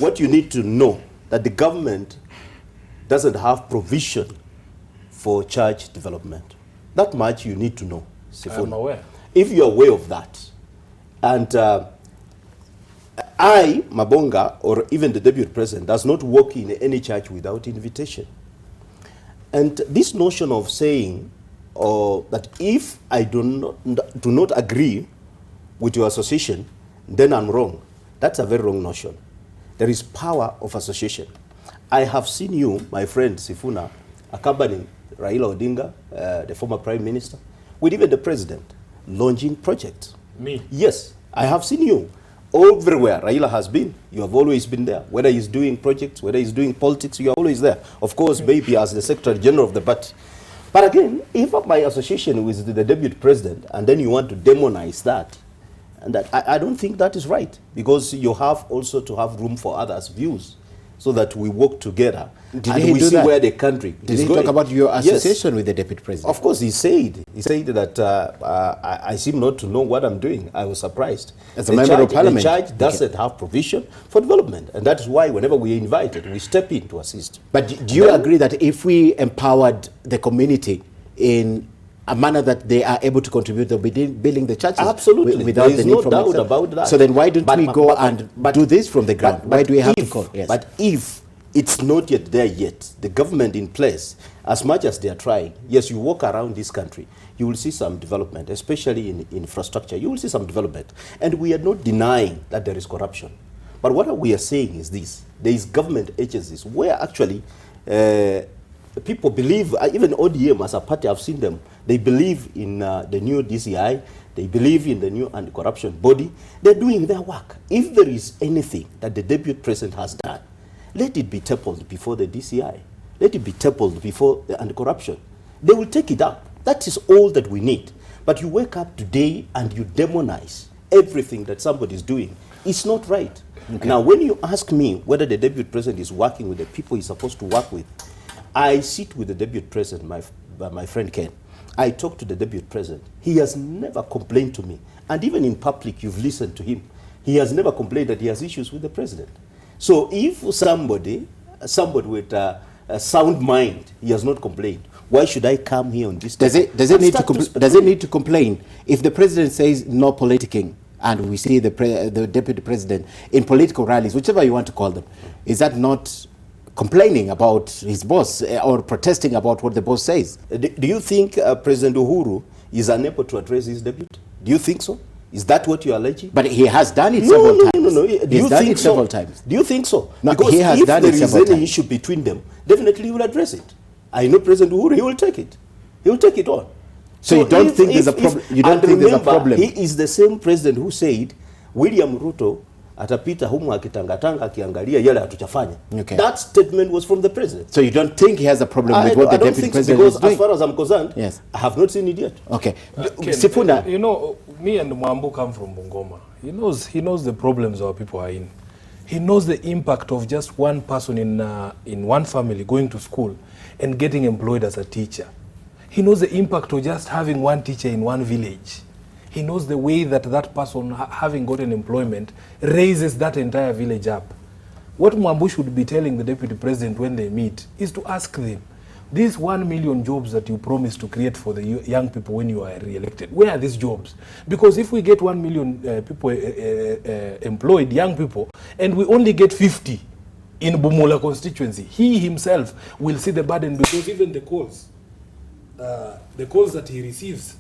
what you need to know, that the government doesn't have provision for church development. That much you need to know, Sifuna. I'm aware. If you're aware of that, and I, Mabonga, or even the deputy president, does not work in any church without invitation. And this notion of saying that if I do not agree with your association, then I'm wrong, that's a very wrong notion. There is power of association. I have seen you, my friend Sifuna, accompanying Raila Odinga, the former prime minister, with even the president, launching projects. Me? Yes, I have seen you. Everywhere Raila has been, you have always been there. Whether he's doing projects, whether he's doing politics, you are always there. Of course, maybe as the Secretary General of the party. But again, if my association with the deputy president, and then you want to demonize that, and that I don't think that is right, because you have also to have room for others' views, so that we work together and we see where the country Did is he going. talk about your association Yes, with the deputy president? Of course, he said that I seem not to know what I'm doing. I was surprised. As a member of parliament. The church doesn't have provision for development, and that is why whenever we are invited, we step in to assist. But do you agree that if we empowered the community in a manner that they are able to contribute to building the churches? Absolutely. Without there is the need no from doubt external? about that. So then why don't we go and do this from the ground? Why do we have to call? Yes. But if it's not yet there yet, the government in place, as much as they are trying, yes, you walk around this country, you will see some development, especially in infrastructure. You will see some development. And we are not denying that there is corruption. But what we are saying is this. There is government agencies where actually people believe, even ODM as a party, I've seen them, they believe in the new DCI, they believe in the new anti-corruption body. They're doing their work. If there is anything that the deputy president has done, let it be tabled before the DCI. Let it be tabled before the anti-corruption. They will take it up. That is all that we need. But you wake up today and you demonize everything that somebody is doing. It's not right. Okay. Now, when you ask me whether the deputy president is working with the people he's supposed to work with, I sit with the deputy president, my friend Ken. I talk to the deputy president. He has never complained to me. And even in public, you've listened to him. He has never complained that he has issues with the president. So if somebody with a sound mind, he has not complained, why should I come here on this? Does it need to complain if the president says no politicking, and we see the deputy president in political rallies, whichever you want to call them? Is that not complaining about his boss or protesting about what the boss says? Do you think President Uhuru is unable to address his deputy? Do you think so? Is that what you are alleging? But he has done it several times. No. Do you think so? Several times. Do you think so? No, because he has if done there it is any issue between them, definitely he will address it. I know President Uhuru, he will take it. He will take it on. So you don't think there's a problem? You don't think there's a problem? He is the same president who said William Ruto atapita humu akitangatanga akiangalia yale hatuchafanya. Okay. That statement was from the president. So you don't think he has a problem with what the deputy president is doing? As far as I'm concerned, yes, I have not seen it yet. Okay. Sifuna, you know, me and Mwambu come from Bungoma. He knows the problems our people are in. He knows the impact of just one person in one family going to school and getting employed as a teacher. He knows the impact of just having one teacher in one village. He knows the way that person, having gotten employment, raises that entire village up. What Mwambu should be telling the deputy president when they meet is to ask them, these 1 million jobs that you promised to create for the young people when you are re-elected, where are these jobs? Because if we get 1 million people employed, young people, and we only get 50 in Bumula constituency, he himself will see the burden, because even the calls that he receives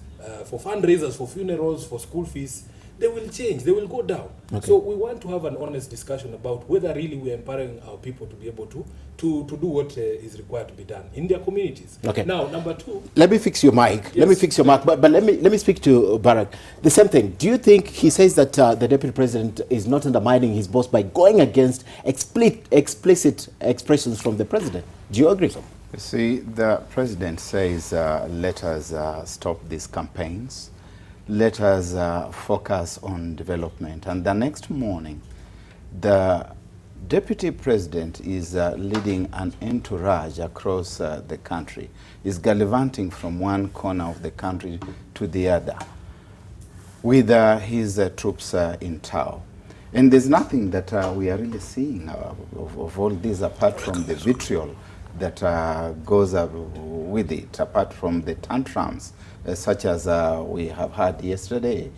for fundraisers, for funerals, for school fees, they will change, they will go down. Okay. So we want to have an honest discussion about whether really we are empowering our people to be able to do what is required to be done in their communities. Okay. Now, number two. Let me fix your mic. Yes. Let me fix your mic. But let me speak to Barack. The same thing. Do you think he says that the deputy president is not undermining his boss by going against explicit expressions from the president? Do you agree? You see, the president says, let us stop these campaigns. Let us focus on development. And the next morning, the deputy president is leading an entourage across the country. Is gallivanting from one corner of the country to the other with his troops in tow. And there's nothing that we are really seeing of all this apart from the vitriol that goes with it, apart from the tantrums such as we have had yesterday.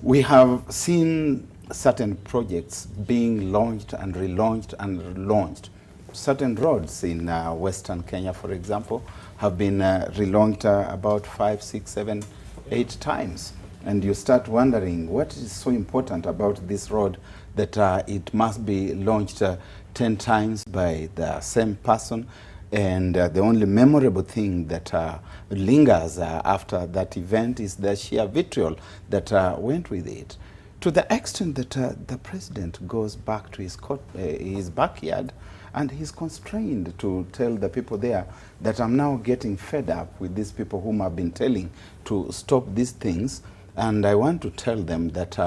We have seen certain projects being launched and relaunched and relaunched. Certain roads in Western Kenya, for example, have been relaunched about 5, 6, 7, 8 times. And you start wondering what is so important about this road that it must be launched 10 times by the same person. And the only memorable thing that lingers after that event is the sheer vitriol that went with it. To the extent that the president goes back to his backyard and he's constrained to tell the people there that I'm now getting fed up with these people whom I've been telling to stop these things, and I want to tell them that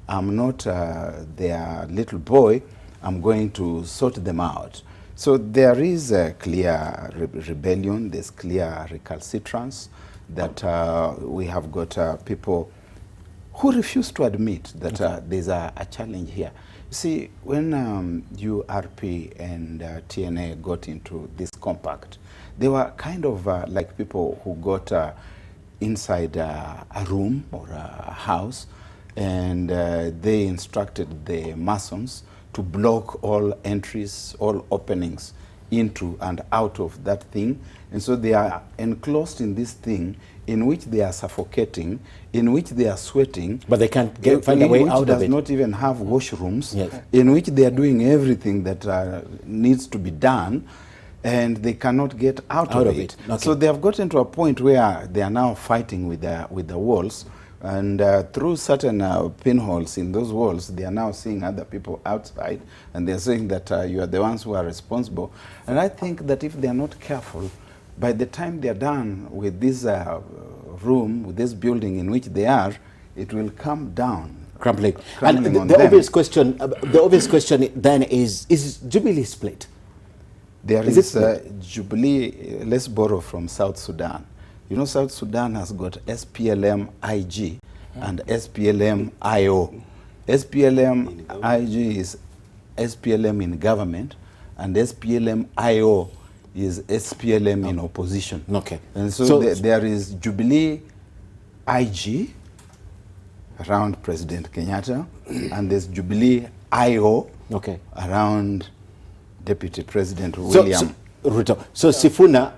I'm not their little boy, I'm going to sort them out. So there is a clear rebellion, there's clear recalcitrance, that we have got people who refuse to admit that there's a challenge here. You see, when URP and TNA got into this compact, they were kind of like people who got inside a room or a house, and they instructed the Masons to block all entries, all openings into and out of that thing. And so they are enclosed in this thing in which they are suffocating, in which they are sweating. But they can't find a way out of it. Does not even have washrooms, yes. In which they are doing everything that needs to be done, and they cannot get out of it. Okay. So they have gotten to a point where they are now fighting with the walls. And through certain pinholes in those walls, they are now seeing other people outside, and they're saying that you are the ones who are responsible. And I think that if they are not careful, by the time they are done with this room, with this building in which they are, it will come down. Crumbling. And the obvious question then is Jubilee split? There is Jubilee, let's borrow from South Sudan. You know, South Sudan has got SPLM-IG and SPLM-IO. SPLM-IG is SPLM in government, and SPLM-IO is SPLM in opposition. Okay. And so there is Jubilee-IG around President Kenyatta, and there's Jubilee-IO around Deputy President William Ruto. So Sifuna,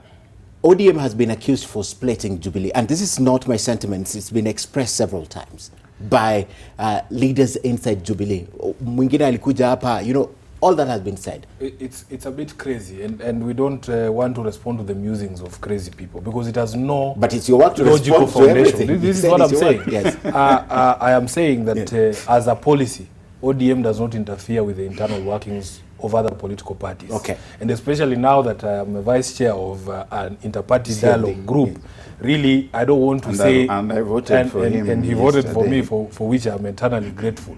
ODM has been accused for splitting Jubilee, and this is not my sentiments. It's been expressed several times by leaders inside Jubilee. Mwingine alikuja hapa, you know, all that has been said. It's a bit crazy, and we don't want to respond to the musings of crazy people because it has no. But it's your work to respond to everything. This is what I'm saying. Yes. I am saying that as a policy, ODM does not interfere with the internal workings of other political parties. Okay. And especially now that I am a vice chair of an inter-party dialogue group, really, I don't want to say... And I voted for him. And he voted for me, for which I'm eternally grateful.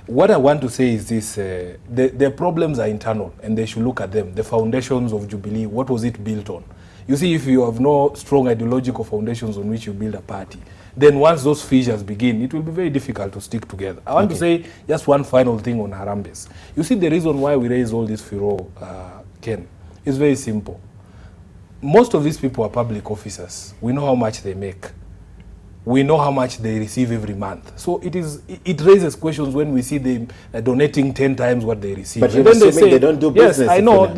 What I want to say is this, the problems are internal, and they should look at them. The foundations of Jubilee, what was it built on? You see, if you have no strong ideological foundations on which you build a party, then once those fissures begin, it will be very difficult to stick together. I want to say just one final thing on harambees. You see, the reason why we raise all this furor, Ken, is very simple. Most of these people are public officers. We know how much they make. We know how much they receive every month. So it raises questions when we see them donating 10 times what they receive. But you're assuming they don't do business. Yes, I know.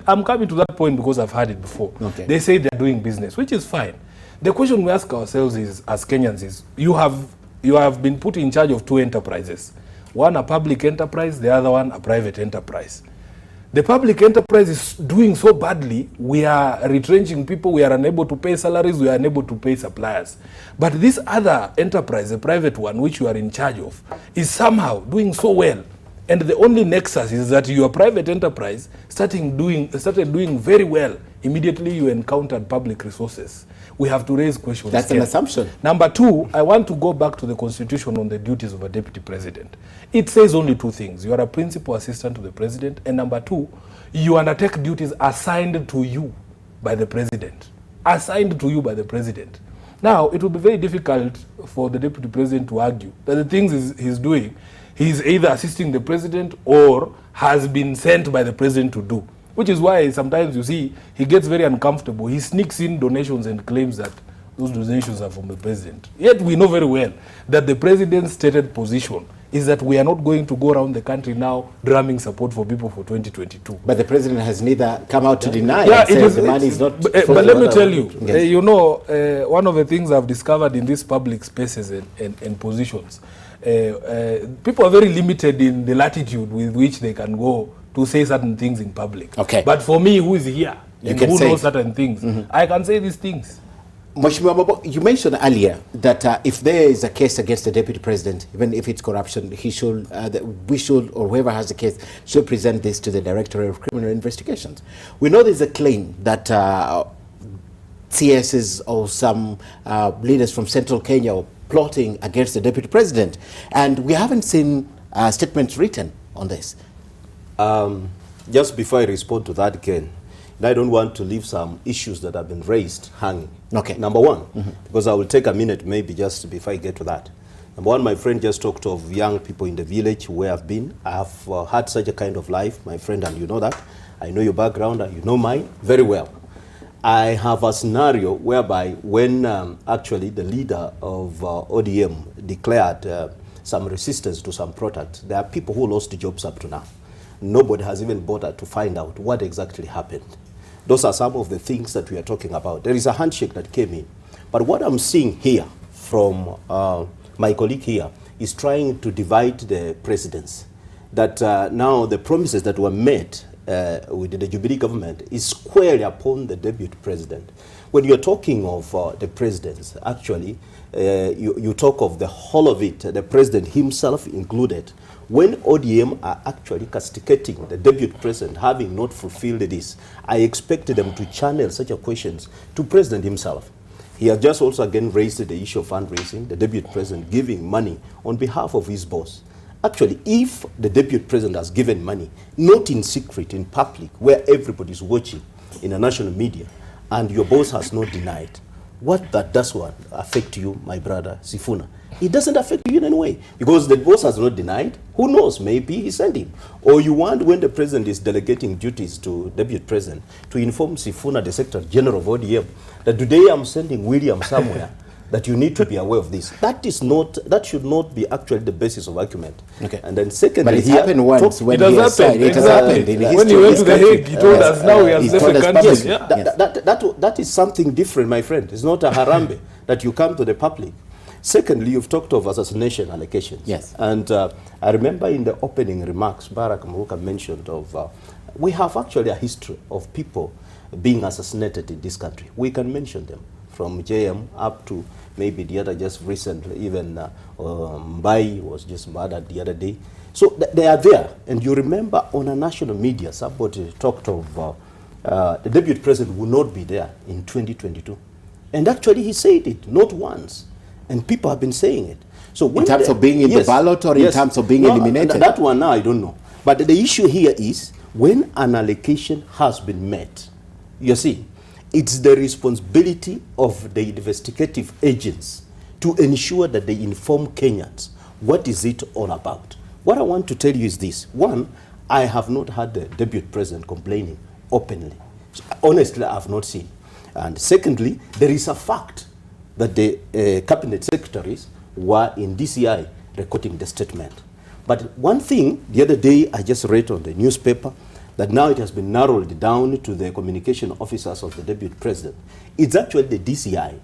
I'm coming to that point because I've heard it before. Okay. They say they're doing business, which is fine. The question we ask ourselves is, as Kenyans, is you have been put in charge of 2 enterprises. One a public enterprise, the other one a private enterprise. The public enterprise is doing so badly, we are retrenching people, we are unable to pay salaries, we are unable to pay suppliers. But this other enterprise, the private one, which you are in charge of, is somehow doing so well. And the only nexus is that your private enterprise started doing very well. Immediately you encountered public resources. We have to raise questions. That's an assumption. Number 2, I want to go back to the constitution on the duties of a deputy president. It says only 2 things. You are a principal assistant to the president, and number 2, you undertake duties assigned to you by the president. Assigned to you by the president. Now, it will be very difficult for the deputy president to argue that the things he's doing, he's either assisting the president or has been sent by the president to do. Which is why sometimes you see he gets very uncomfortable. He sneaks in donations and claims that those donations are from the president. Yet we know very well that the president's stated position is that we are not going to go around the country now drumming support for people for 2022. But the president has neither come out to deny Yeah, and say the money is not... But let me tell you, you know, one of the things I've discovered in these public spaces and positions, people are very limited in the latitude with which they can go to say certain things in public. Okay. But for me, who is here and who knows certain things, I can say these things. Mheshimiwa Mabo, you mentioned earlier that if there is a case against the deputy president, even if it's corruption, he should, we should, or whoever has the case, should present this to the Directorate of Criminal Investigations. We know there's a claim that CSs or some leaders from Central Kenya are plotting against the deputy president, and we haven't seen statements written on this. Just before I respond to that, Ken, I don't want to leave some issues that have been raised hanging. Okay. Number one, because I will take a minute maybe just before I get to that. Number one, my friend just talked of young people in the village where I've been. I have had such a kind of life, my friend, and you know that. I know your background and you know mine very well. I have a scenario whereby when actually the leader of ODM declared some resistance to some product, there are people who lost jobs up to now. Nobody has even bothered to find out what exactly happened. Those are some of the things that we are talking about. There is a handshake that came in. But what I'm seeing here from my colleague here is trying to divide the presidents. That now the promises that were made with the Jubilee government is squarely upon the deputy president. When you're talking of the presidents, actually, you talk of the whole of it, the president himself included. When ODM are actually castigating the deputy president having not fulfilled this, I expected them to channel such a questions to president himself. He has just also again raised the issue of fundraising, the deputy president giving money on behalf of his boss. Actually, if the deputy president has given money, not in secret, in public, where everybody is watching in the national media, and your boss has not denied, what that does what affect you, my brother Sifuna? It doesn't affect you in any way, because the boss has not denied. Who knows, maybe he sent him. Or you want, when the president is delegating duties to deputy president, to inform Sifuna, the Secretary General of ODM, that today I'm sending William somewhere, that you need to be aware of this. That is not, that should not be actually the basis of argument. Okay. And then secondly, but it happened once when it he has happened. It has happened in When he went to the Hague, he told us now he has left the country. yes, Yeah. that is something different, my friend. It's not a harambe that you come to the public. Secondly, you've talked of assassination allegations. Yes. And I remember in the opening remarks, Barack Muruka mentioned of, we have actually a history of people being assassinated in this country. We can mention them from JM up to maybe the other just recently, even Mbai was just murdered the other day. So they are there. And you remember on a national media, somebody talked of the deputy president will not be there in 2022. And actually he said it, not once. And people have been saying it. So when in terms of being in the ballot or in terms of being eliminated? That one now I don't know. But the issue here is when an allocation has been met, you see, it's the responsibility of the investigative agents to ensure that they inform Kenyans what is it all about. What I want to tell you is this. One, I have not had the deputy president complaining openly. Honestly, I have not seen. And secondly, there is a fact that the cabinet secretaries were in DCI recording the statement. But one thing, the other day I just read on the newspaper that now it has been narrowed down to the communication officers of the deputy president. It's actually the DCI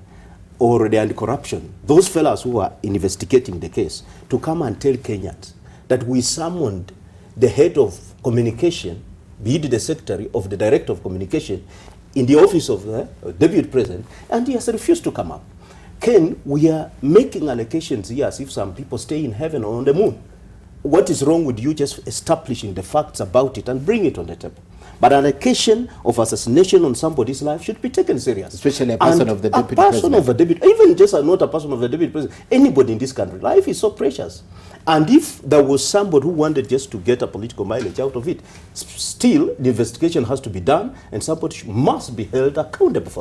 or the anti-corruption, those fellows who are investigating the case, to come and tell Kenyans that we summoned the head of communication, be it the secretary of the director of communication, in the office of the deputy president, and he has refused to come up. Ken, we are making allocations here as if some people stay in heaven or on the moon. What is wrong with you just establishing the facts about it and bring it on the table? But an allocation of assassination on somebody's life should be taken serious. Especially a person of the deputy president. A president. person of a deputy, even just not a person of the deputy president, anybody in this country, life is so precious. And if there was somebody who wanted just to get a political mileage out of it, still the investigation has to be done and somebody must be held accountable for that.